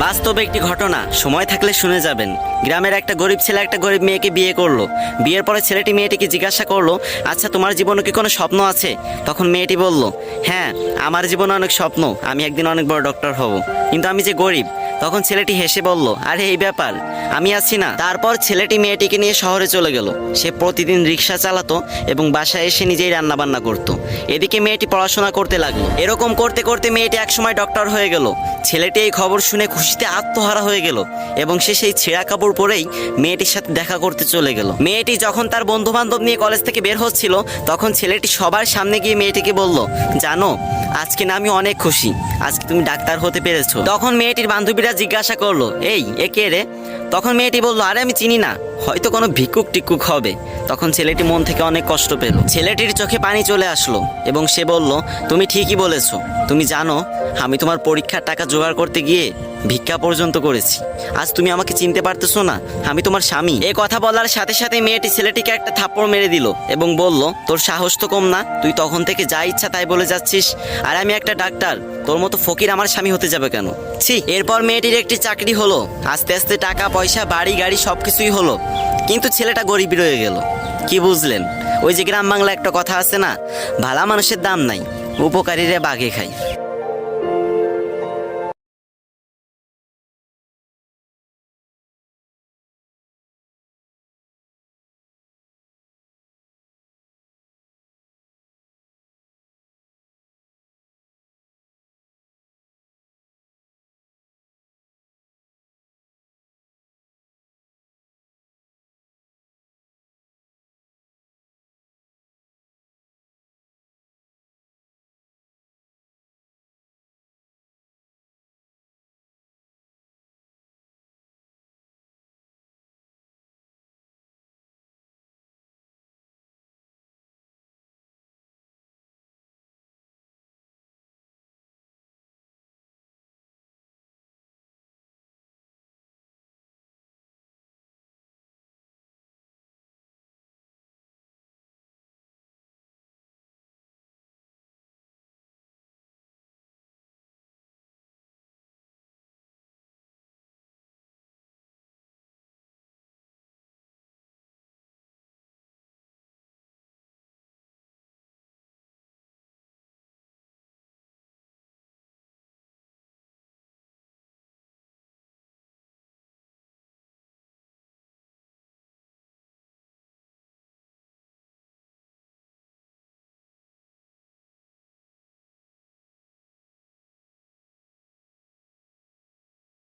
বাস্তবে একটি ঘটনা, সময় থাকলে শুনে যাবেন। গ্রামের একটা গরিব ছেলে একটা গরিব মেয়েকে বিয়ে করলো। বিয়ের পরে ছেলেটি মেয়েটিকে জিজ্ঞাসা করলো, আচ্ছা তোমার জীবনে কি কোনো স্বপ্ন আছে? তখন মেয়েটি বলল, হ্যাঁ আমার জীবনে অনেক স্বপ্ন, আমি একদিন অনেক বড় ডক্টর হব, কিন্তু আমি যে গরিব। তখন ছেলেটি হেসে বলল, আরে এই ব্যাপার, আমি আছি না। তারপর ছেলেটি মেয়েটিকে নিয়ে শহরে চলে গেল। সে প্রতিদিন রিক্সা চালাতো এবং বাসায় এসে নিজেই রান্না বান্না করতো। এদিকে মেয়েটি পড়াশোনা করতে লাগলো। এরকম করতে করতে মেয়েটি একসময় ডক্টর হয়ে গেল। ছেলেটি এই খবর শুনে খুশিতে আত্মহারা হয়ে গেল এবং সে সেই ছেঁড়া কাপড় পরেই মেয়েটির সাথে দেখা করতে চলে গেল। মেয়েটি যখন তার বন্ধু বান্ধব নিয়ে কলেজ থেকে বের হচ্ছিল, তখন ছেলেটি সবার সামনে গিয়ে মেয়েটিকে বলল, জানো আজকে না আমি অনেক খুশি, আজকে তুমি ডাক্তার হতে পেরেছো। তখন মেয়েটির বান্ধবীরা জিজ্ঞাসা করলো, এই এ কে রে? তখন মেয়েটি বলল, আরে আমি চিনি না, হয়তো কোনো ভিক্ষুক টিক্ষুক হবে। তখন ছেলেটি মন থেকে অনেক কষ্ট পেল। ছেলেটির চোখে পানি চলে আসলো এবং সে বলল, তুমি ঠিকই বলেছো। তুমি জানো আমি তোমার পরীক্ষার টাকা জোগাড় করতে গিয়ে ভিক্ষা পর্যন্ত করেছি। আজ তুমি আমাকে চিনতে পারতেছো না? আমি তোমার স্বামী। এই কথা বলার সাথে সাথে মেয়েটি ছেলেটিকে একটা থাপ্পড় মেরে দিল এবং বলল, তোর সাহস তো কম না, তুই তখন থেকে যা ইচ্ছা তাই বলে যাচ্ছিস, আর আমি একটা ডাক্তার, তোর মতো ফকির আমার স্বামী হতে যাবে কেন? ছি। এরপর মেয়েটির একটি চাকরি হলো, আস্তে আস্তে টাকা পয়সা বাড়ি গাড়ি সবকিছুই হলো, কিন্তু ছেলেটা গরিবই রয়ে গেল। কি বুঝলেন? ওই যে গ্রাম বাংলা একটা কথা আছে না, ভালা মানুষের দাম নাই, উপকারীরা বাঘে খায়।